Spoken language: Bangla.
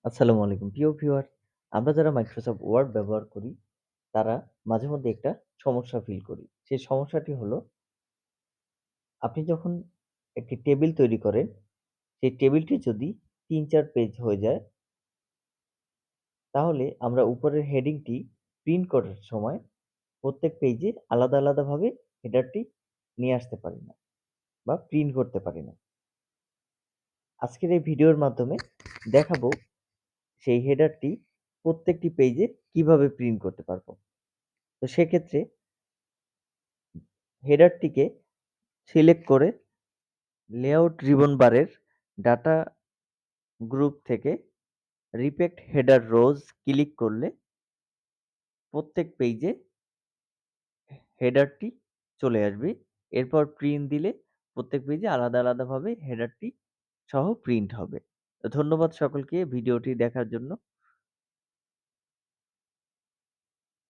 আসসালামু আলাইকুম প্রিয় ভিউয়ার। আমরা যারা মাইক্রোসফট ওয়ার্ড ব্যবহার করি তারা মাঝে মধ্যে একটা সমস্যা ফিল করি। সেই সমস্যাটি হলো আপনি যখন একটি টেবিল তৈরি করেন, সেই টেবিলটি যদি ৩-৪ পেজ হয়ে যায়, তাহলে আমরা উপরের হেডিংটি প্রিন্ট করার সময় প্রত্যেক পেজে আলাদাভাবে হেডারটি নিয়ে আসতে পারি না বা প্রিন্ট করতে পারি না। আজকের এই ভিডিওর মাধ্যমে দেখাবো সেই হেডারটি প্রত্যেকটি পেজে কিভাবে প্রিন্ট করতে পারবো। তো সেক্ষেত্রে হেডারটিকে সিলেক্ট করে লেআউট রিবন বারের ডাটা গ্রুপ থেকে রিপেক্ট হেডার রোজ ক্লিক করলে প্রত্যেক পেজে হেডারটি চলে আসবে। এরপর প্রিন্ট দিলে প্রত্যেক পেজে আলাদাভাবে হেডারটি সহ প্রিন্ট হবে। তো ধন্যবাদ সকলকে ভিডিওটি দেখার জন্য।